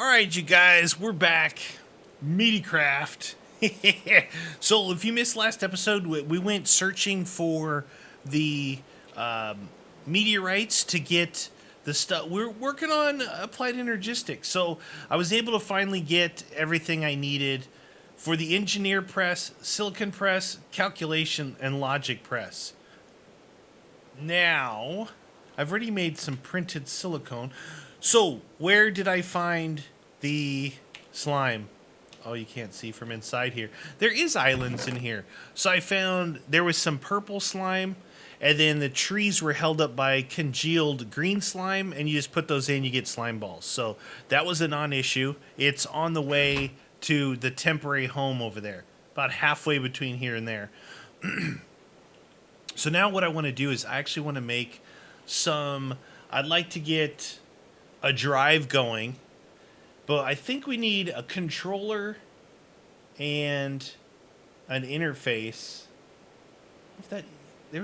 Alright, you guys, we're back. Meatycraft. So, if you missed last episode, we went searching for the meteorites to get the stuff. We're working on applied energistics. So, I was able to finally get everything I needed for the engineer press, silicon press, calculation, and logic press. Now, I've already made some printed silicone. So, where did I find the slime? Oh, you can't see from inside here. There is islands in here. So I found there was some purple slime, and then the trees were held up by congealed green slime, and you just put those in, you get slime balls. So that was a non-issue. It's on the way to the temporary home over there, about halfway between here and there. So now what I want to do is I actually want to make some... I'd like to get a drive going, but I think we need a controller and an interface. If that there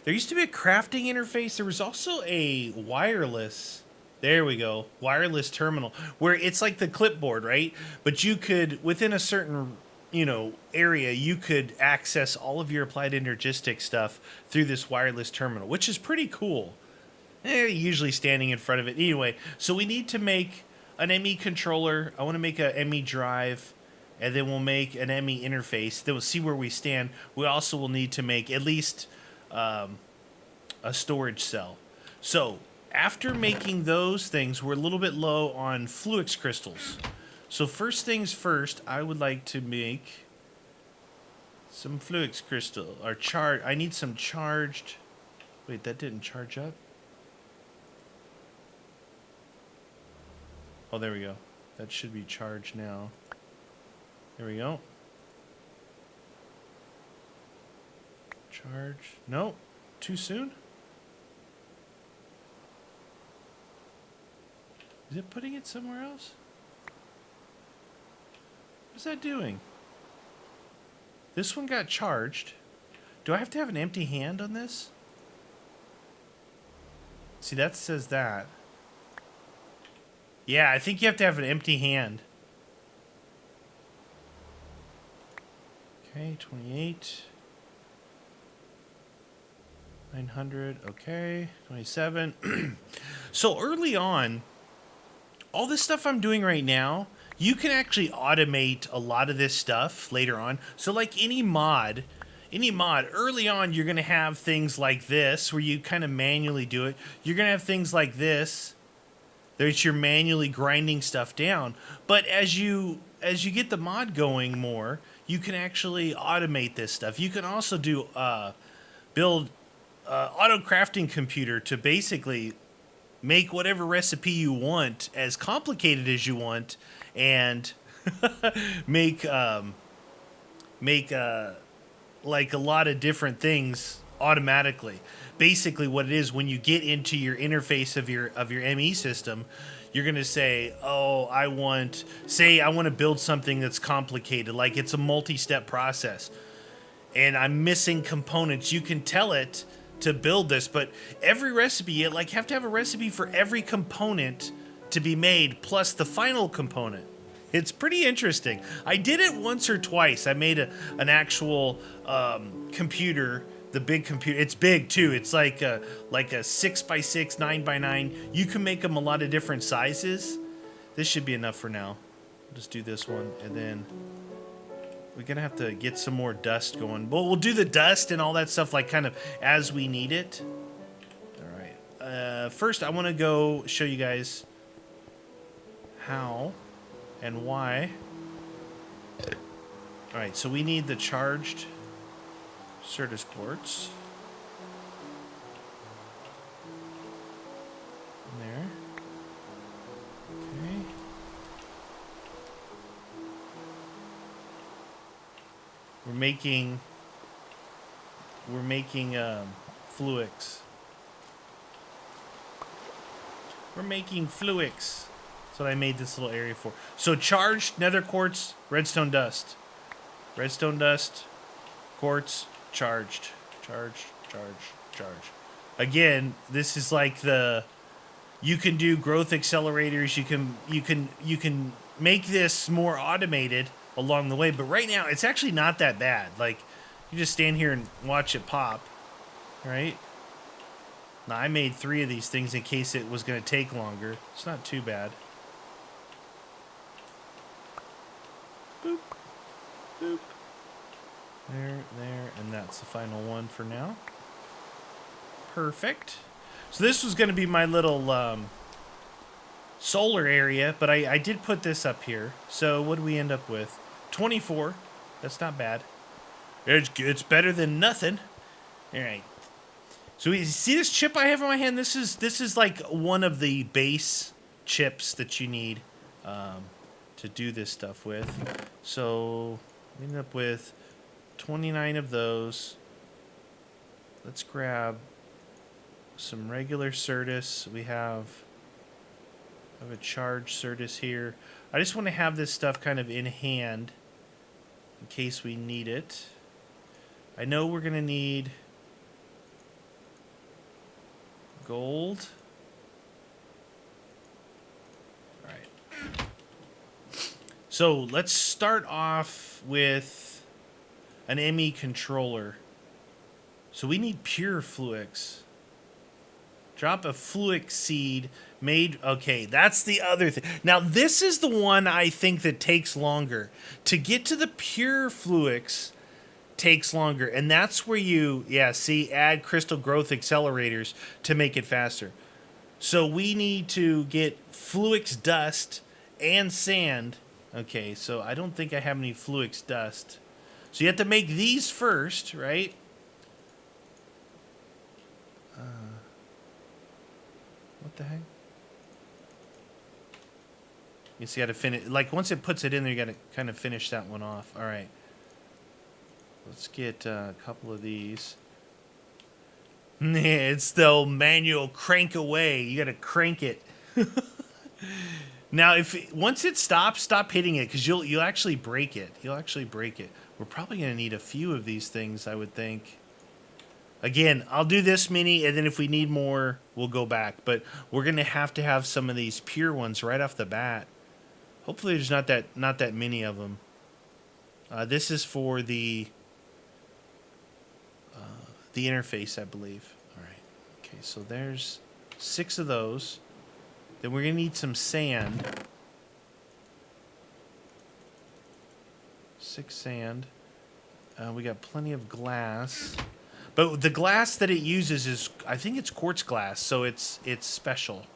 used to be a crafting interface. There was also a wireless. There we go, wireless terminal where it's like the clipboard, right? But you could within a certain area, you could access all of your applied energistics stuff through this wireless terminal, which is pretty cool. Usually standing in front of it. Anyway, so we need to make an Emmy controller. I want to make an Emmy drive, and then we'll make an Emmy interface. Then we'll see where we stand. We also will need to make at least a storage cell. So after making those things, we're a little bit low on Fluix crystals. So first things first, I would like to make some Fluix crystal. I need some charged... Wait, that didn't charge up? Oh, there we go. That should be charged now. There we go. Charge. No, too soon? Is it putting it somewhere else? What's that doing? This one got charged. Do I have to have an empty hand on this? See, that says that. Yeah, I think you have to have an empty hand. Okay, 28. 900, okay. 27. So early on, all this stuff I'm doing right now, you can actually automate a lot of this stuff later on. So like any mod, early on you're going to have things like this where you kind of manually do it. You're going to have things like this. There's you're manually grinding stuff down. But as you get the mod going more, you can actually automate this stuff. You can also do build auto crafting computer to basically make whatever recipe you want as complicated as you want, and make like a lot of different things automatically. Basically what it is, when you get into your interface of your ME system, you're going to say, oh, I want to build something that's complicated, like it's a multi-step process and I'm missing components. You can tell it to build this, but every recipe, you have to have a recipe for every component to be made plus the final component. It's pretty interesting. I did it once or twice. I made an actual computer. The big computer, it's big too. It's like a 6x6, 9x9. You can make them a lot of different sizes. This should be enough for now. I'll just do this one, and then we're gonna have to get some more dust going. But we'll do the dust and all that stuff like kind of as we need it. All right. First, I want to go show you guys how and why. All right. So we need the charged Certus quartz. There. Okay. We're making Fluix. We're making Fluix. That's what I made this little area for. So charged nether quartz, redstone dust. Redstone dust, quartz, charged. Charge. Again, this is like the You can do growth accelerators. You can make this more automated along the way. But right now, it's actually not that bad. Like, you just stand here and watch it pop, right? Now, I made 3 of these things in case it was going to take longer. It's not too bad. Boop. Boop. There, and that's the final one for now. Perfect. So this was going to be my little solar area, but I did put this up here. So what do we end up with? 24. That's not bad. It's better than nothing. All right. So you see this chip I have in my hand? This is like one of the base chips that you need to do this stuff with. So we end up with 29 of those. Let's grab some regular Certus. We have a charged Certus here. I just want to have this stuff kind of in hand in case we need it. I know we're going to need gold. All right. So let's start off with an Emmy Controller. So we need pure Fluix. Drop a Fluix seed made... Okay, that's the other thing. Now, this is the one I think that takes longer. To get to the pure Fluix takes longer. And that's where you... Yeah, see, add crystal growth accelerators to make it faster. So we need to get Fluix dust and sand. Okay, so I don't think I have any Fluix dust. So you have to make these first, right? What the heck? You see, you got to finish. Like, once it puts it in there, you got to kind of finish that one off. All right. Let's get a couple of these. It's the manual crank away. You got to crank it. Now, once it stops, stop hitting it because you'll actually break it. You'll actually break it. We're probably going to need a few of these things, I would think. Again, I'll do this many, and then if we need more, we'll go back. But we're going to have some of these pure ones right off the bat. Hopefully there's not that many of them. This is for the interface, I believe. All right. Okay, so there's 6 of those. Then we're going to need some sand. 6 sand. We got plenty of glass. But the glass that it uses is, I think it's quartz glass, so it's special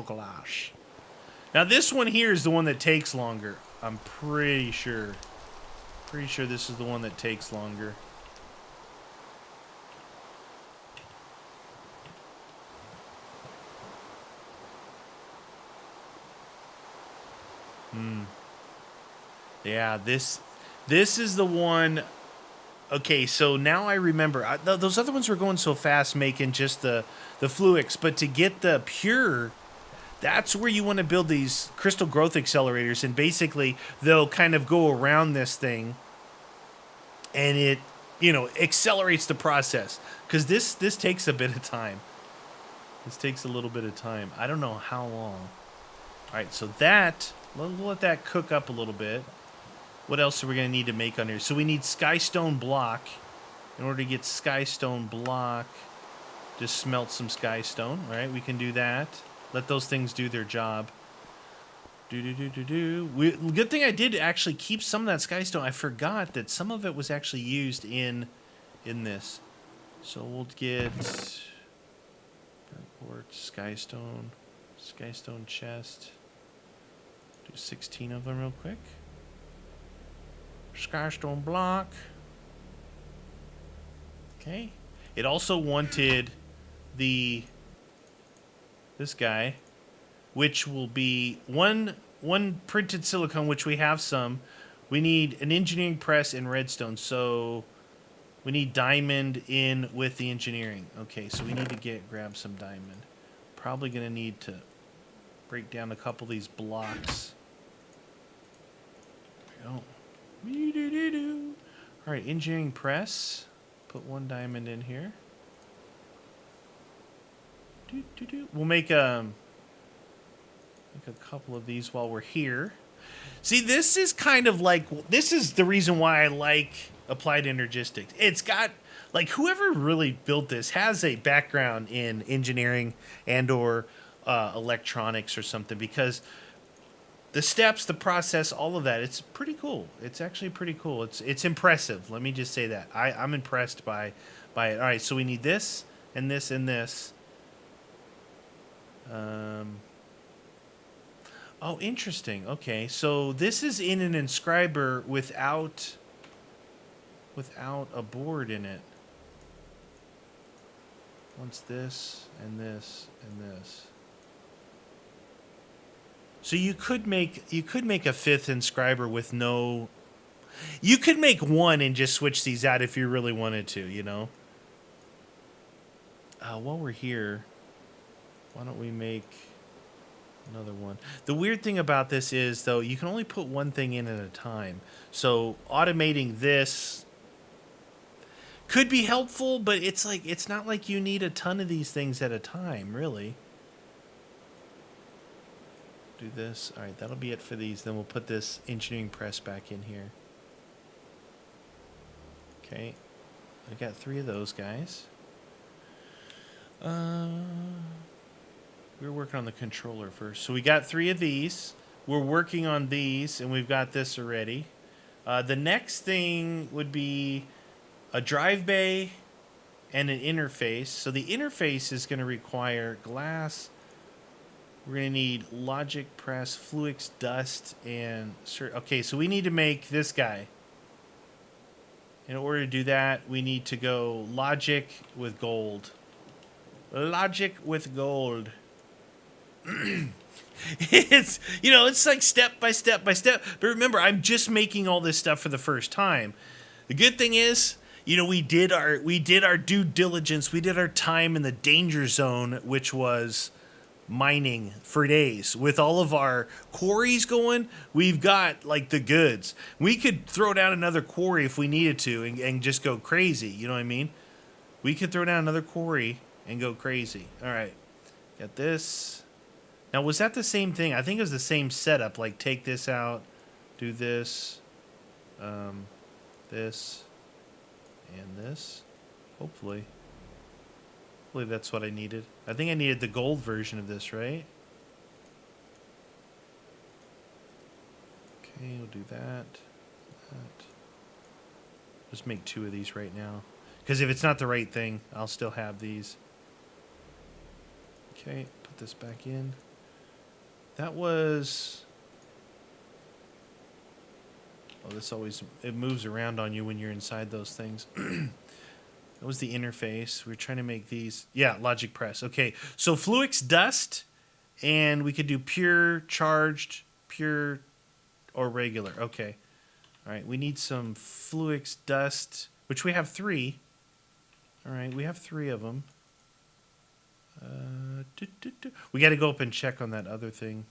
glass. Now this one here is the one that takes longer. I'm pretty sure. Pretty sure this is the one that takes longer. Yeah, this is the one. Okay, so now I remember. Those other ones were going so fast making just the Fluix, but to get the pure, that's where you want to build these crystal growth accelerators, and basically they'll kind of go around this thing, and it, accelerates the process. Because this takes a bit of time. This takes a little bit of time. I don't know how long. All right, so we'll let that cook up a little bit. What else are we going to need to make on here? So we need skystone block. In order to get skystone block, just smelt some skystone. All right, we can do that. Let those things do their job. Good thing I did actually keep some of that skystone. I forgot that some of it was actually used in this. So we'll get quartz, skystone chest. Do 16 of them real quick. Skystone block. Okay. It also wanted this guy, which will be one printed silicone, which we have some. We need an engineering press and redstone, so we need diamond in with the engineering. Okay, so we need to grab some diamond. Probably gonna need to break down a couple of these blocks. There we go. All right, engineering press. Put 1 diamond in here. We'll make a couple of these while we're here. See, this is kind of like, this is the reason why I like applied energistics. It's got, like, whoever really built this has a background in engineering and or electronics or something, because the steps, the process, all of that, it's pretty cool. It's actually pretty cool. It's impressive. Let me just say that. I'm impressed by it. All right, so we need this and this and this. Oh, interesting. Okay, so this is in an inscriber without a board in it. Once this and this and this. So you could make a fifth inscriber with no. You could make one and just switch these out if you really wanted to, you know. While we're here, why don't we make another one? The weird thing about this is, though, you can only put one thing in at a time. So automating this could be helpful, but it's like, it's not like you need a ton of these things at a time, really. Do this. All right, that'll be it for these. Then we'll put this engineering press back in here. Okay, I got 3 of those guys. We're working on the controller first. So we got 3 of these. We're working on these, and we've got this already. The next thing would be a drive bay and an interface. So the interface is going to require glass. We're going to need logic press, Fluix dust, and... Okay, so we need to make this guy. In order to do that, we need to go logic with gold. Logic with gold. It's, you know, it's like step by step by step. But remember, I'm just making all this stuff for the first time. The good thing is, you know, we did our due diligence. We did our time in the danger zone, which was mining for days. With all of our quarries going, we've got like the goods. We could throw down another quarry if we needed to and just go crazy. You know what I mean? We could throw down another quarry and go crazy. All right, got this. Now, was that the same thing? I think it was the same setup. Like, take this out, do this, this, and this. Hopefully. Hopefully that's what I needed. I think I needed the gold version of this, right? Okay, we'll do that. Just make 2 of these right now. Because if it's not the right thing, I'll still have these. Okay, put this back in. That was... Oh, this always... It moves around on you when you're inside those things. That was the interface. We're trying to make these... Yeah, logic press. Okay, so Fluix dust, and we could do pure, charged, pure, or regular. Okay. All right, we need some Fluix dust, which we have 3. All right, we have 3 of them. We got to go up and check on that other thing.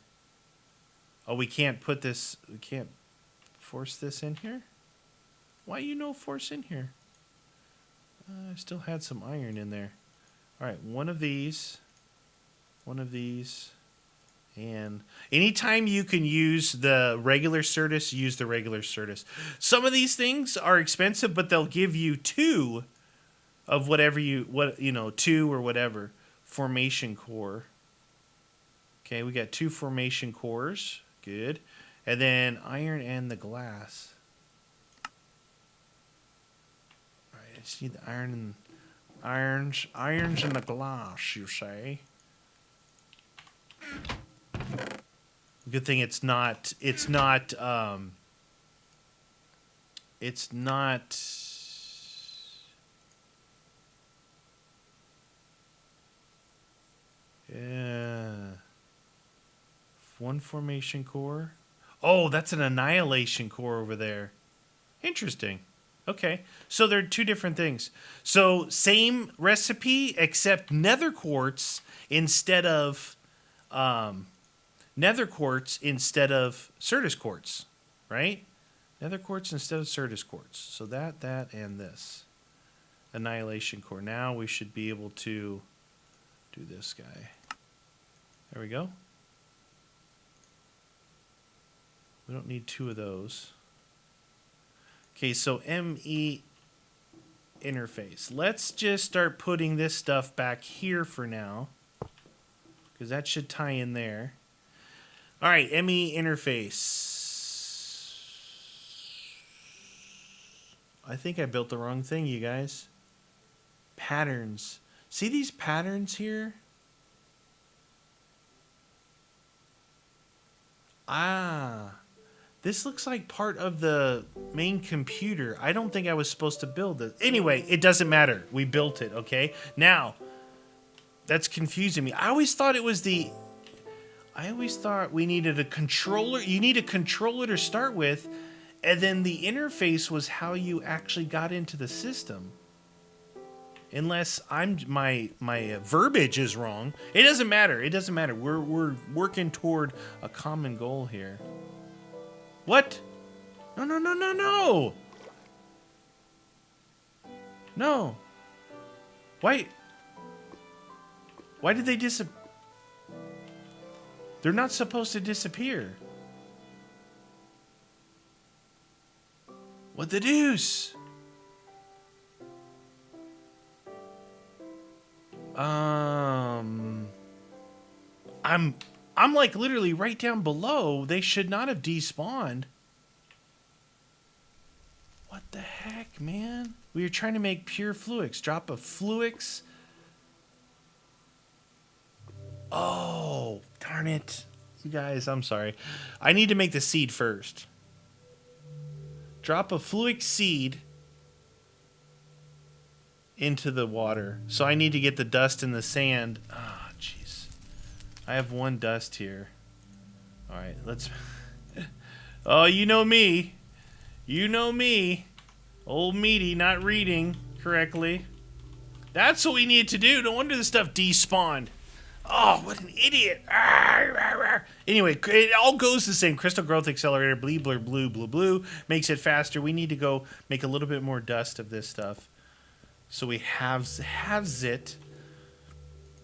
Oh, we can't put this... We can't force this in here? Why you no force in here? I still had some iron in there. All right, one of these, and anytime you can use the regular Certus, use the regular Certus. Some of these things are expensive, but they'll give you 2 of whatever 2 or whatever formation core. Okay, we got 2 formation cores. Good. And then iron and the glass. I just need the iron and irons in the glass, you say. Good thing it's not yeah. 1 formation core. Oh, that's an annihilation core over there. Interesting. Okay, so they're 2 different things. So same recipe, except nether quartz instead of Certus quartz, right? Nether quartz instead of Certus quartz. So that, and this. Annihilation core. Now we should be able to do this guy. There we go. We don't need 2 of those. Okay, so ME interface. Let's just start putting this stuff back here for now, because that should tie in there. All right, ME interface. I think I built the wrong thing, you guys. Patterns. See these patterns here? Ah. This looks like part of the main computer. I don't think I was supposed to build this. Anyway, it doesn't matter. We built it, okay? Now, that's confusing me. I always thought we needed a controller. You need a controller to start with, and then the interface was how you actually got into the system. Unless my verbiage is wrong. It doesn't matter. It doesn't matter. We're working toward a common goal here. What? No, no, no, no, no! No. Why did they disappear? They're not supposed to disappear. What the deuce? I'm like literally right down below. They should not have despawned. What the heck, man? We were trying to make pure fluix. Drop a fluix. Oh, darn it. You guys, I'm sorry. I need to make the seed first. Drop a fluix seed into the water. So I need to get the dust and the sand. Ah, jeez. I have 1 dust here. All right, let's... Oh, you know me. You know me. Old Meaty not reading correctly. That's what we need to do. No wonder this stuff despawned. Oh, what an idiot. Anyway, it all goes the same. Crystal Growth Accelerator, blue, blue, blue, blue, blue. Makes it faster. We need to go make a little bit more dust of this stuff. So we has it.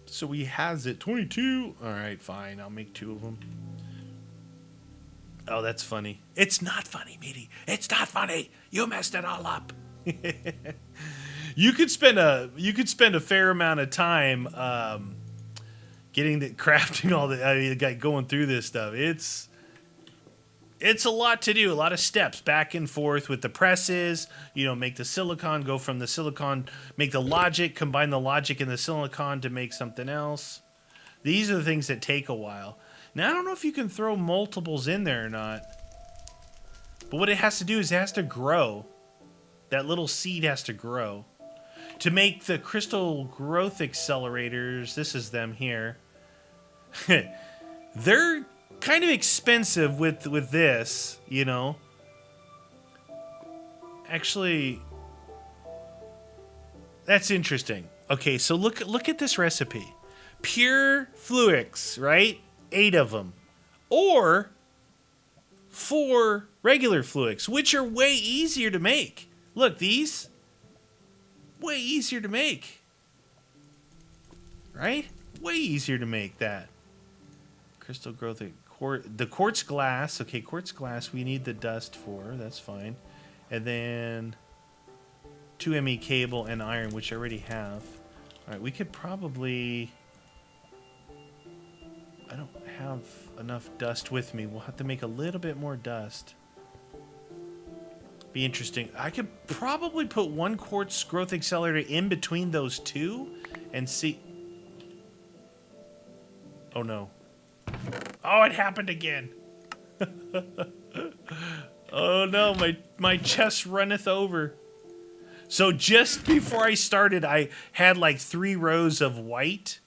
So we has it. 22. All right, fine. I'll make 2 of them. Oh, that's funny. It's not funny, Meaty. It's not funny. You messed it all up. You could spend a fair amount of time crafting all the going through this stuff. It's a lot to do, a lot of steps back and forth with the presses, make the silicon, go from the silicon, make the logic, combine the logic in the silicon to make something else. These are the things that take a while. Now, I don't know if you can throw multiples in there or not, but what it has to do is it has to grow. That little seed has to grow. To make the crystal growth accelerators, this is them here. They're kind of expensive with this, Actually, that's interesting. Okay, so look at this recipe. Pure fluix, right? 8 of them. Or 4 regular fluix, which are way easier to make. Look, these way easier to make. Right? Way easier to make that. Crystal growth, the quartz glass. Okay, quartz glass we need the dust for. That's fine. And then 2 ME cable and iron, which I already have. All right, we could probably... I don't have enough dust with me. We'll have to make a little bit more dust. Be interesting. I could probably put 1 quartz growth accelerator in between those 2 and see... Oh, no. Oh, it happened again. Oh, no. My chest runneth over. So just before I started, I had like 3 rows of white,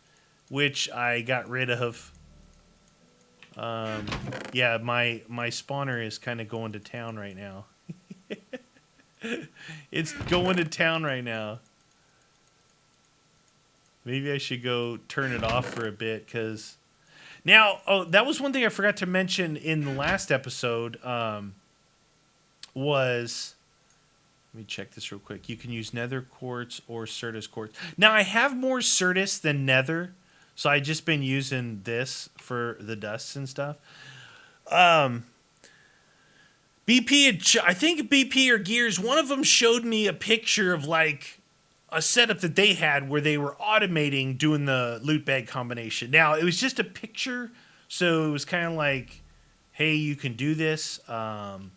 which I got rid of. Yeah, my spawner is kind of going to town right now. It's going to town right now. Maybe I should go turn it off for a bit, because... Now, that was one thing I forgot to mention in the last episode, was... Let me check this real quick. You can use nether quartz or Certus quartz. Now, I have more Certus than nether, So I just been using this for the dusts and stuff. I think BP or Gears, one of them showed me a picture of like a setup that they had where they were automating doing the loot bag combination. Now, it was just a picture, so it was kind of like, hey, you can do this. But,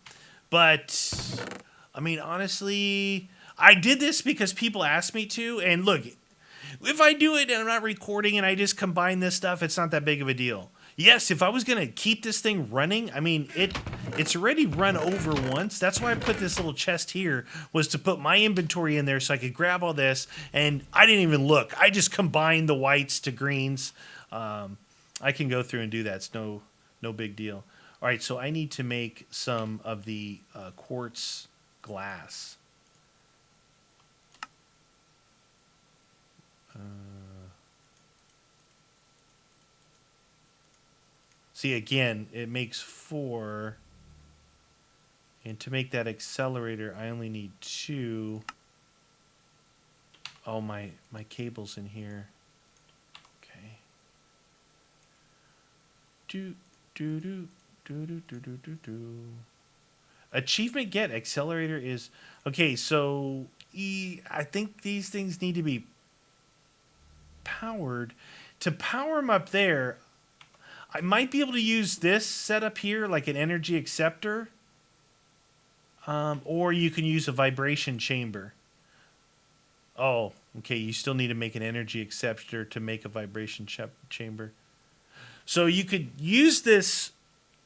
I mean, honestly, I did this because people asked me to. And look, if I do it and I'm not recording and I just combine this stuff, it's not that big of a deal. Yes, if I was going to keep this thing running, I mean, it's already run over once. That's why I put this little chest here, was to put my inventory in there so I could grab all this. And I didn't even look. I just combined the whites to greens. I can go through and do that. It's no big deal. All right, so I need to make some of the quartz glass. See, again, it makes 4. And to make that accelerator, I only need 2. Oh, my cable's in here. Okay. Achievement get accelerator is... Okay, so I think these things need to be powered. To power them up there... I might be able to use this setup here, like an energy acceptor, or you can use a vibration chamber. Oh, okay, you still need to make an energy acceptor to make a vibration chamber. So you could use this,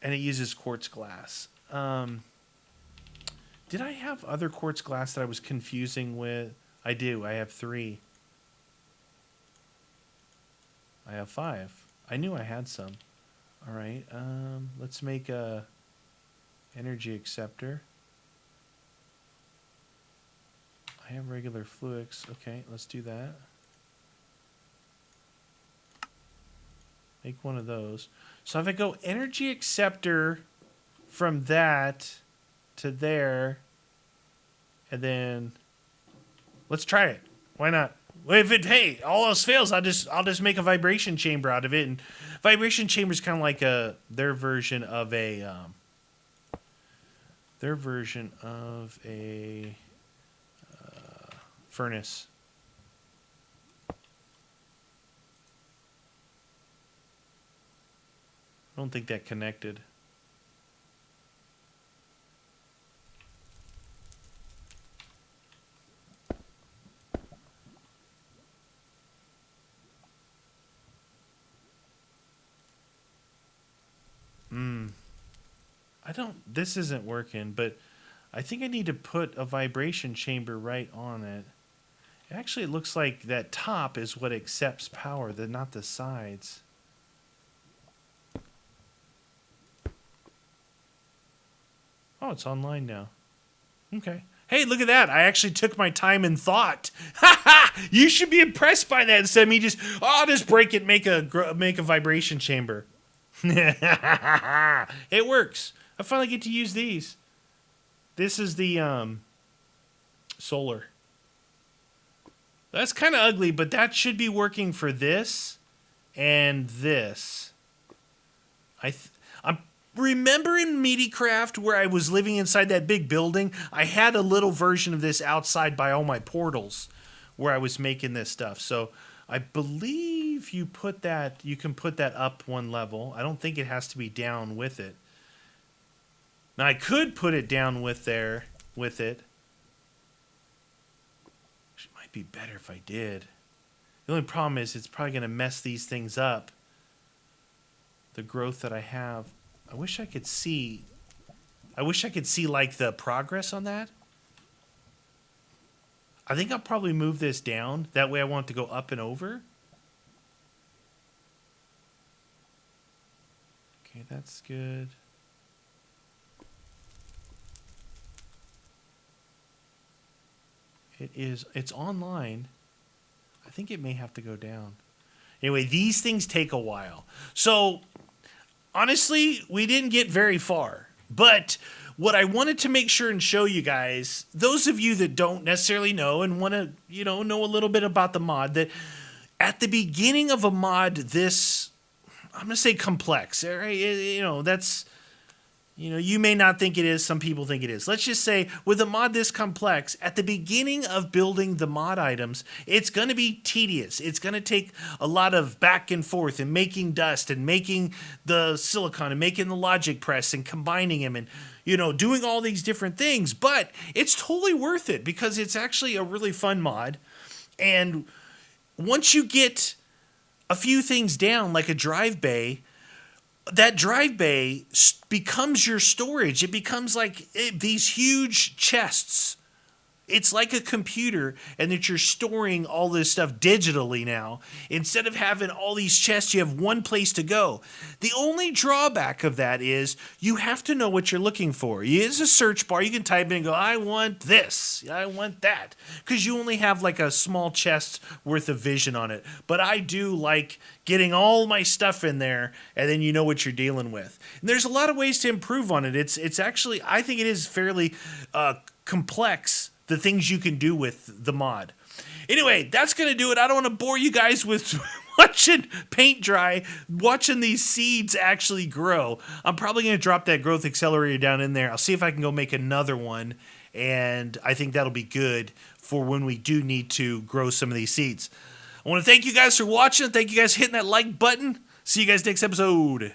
and it uses quartz glass. Did I have other quartz glass that I was confusing with? I do, I have 3. I have 5. I knew I had some. All right, let's make a energy acceptor. I have regular fluix. Okay, let's do that. Make one of those. So if I go energy acceptor from that to there, and then let's try it. Why not? Hey, all else fails, I'll just make a vibration chamber out of it. And vibration chamber is kind of like their version of a furnace. I don't think that connected. This isn't working, but I think I need to put a vibration chamber right on it. Actually, it looks like that top is what accepts power, not the sides. Oh, it's online now. Okay. Hey, look at that. I actually took my time and thought. Ha ha! You should be impressed by that instead of me just, I'll just break it, make a vibration chamber. It works. I finally get to use these. This is the solar. That's kind of ugly, but that should be working for this and this. I'm remembering Meatycraft where I was living inside that big building. I had a little version of this outside by all my portals where I was making this stuff. So I believe you can put that up one level. I don't think it has to be down with it. Now I could put it down with it. It might be better if I did. The only problem is it's probably going to mess these things up. The growth that I have. I wish I could see like the progress on that. I think I'll probably move this down. That way I want it to go up and over. Okay, that's good. It's online. I think it may have to go down. Anyway, these things take a while. So, honestly, we didn't get very far. But what I wanted to make sure and show you guys, those of you that don't necessarily know and want to, know a little bit about the mod, that at the beginning of a mod this, I'm going to say complex, right? That's, you may not think it is. Some people think it is. Let's just say with a mod this complex, at the beginning of building the mod items, it's going to be tedious. It's going to take a lot of back and forth and making dust and making the silicon and making the logic press and combining them and, doing all these different things. But it's totally worth it because it's actually a really fun mod. And once you get a few things down, like a drive bay, that drive bay becomes your storage. It becomes like these huge chests. It's like a computer, and that you're storing all this stuff digitally now. Instead of having all these chests, you have one place to go. The only drawback of that is you have to know what you're looking for. It's a search bar. You can type in and go, I want this, I want that, because you only have like a small chest worth of vision on it. But I do like getting all my stuff in there, and then you know what you're dealing with. And there's a lot of ways to improve on it. It's actually, I think it is fairly complex, the things you can do with the mod. Anyway, that's going to do it. I don't want to bore you guys with watching paint dry, watching these seeds actually grow. I'm probably going to drop that growth accelerator down in there. I'll see if I can go make another one, and I think that'll be good for when we do need to grow some of these seeds. I want to thank you guys for watching. Thank you guys for hitting that like button. See you guys next episode.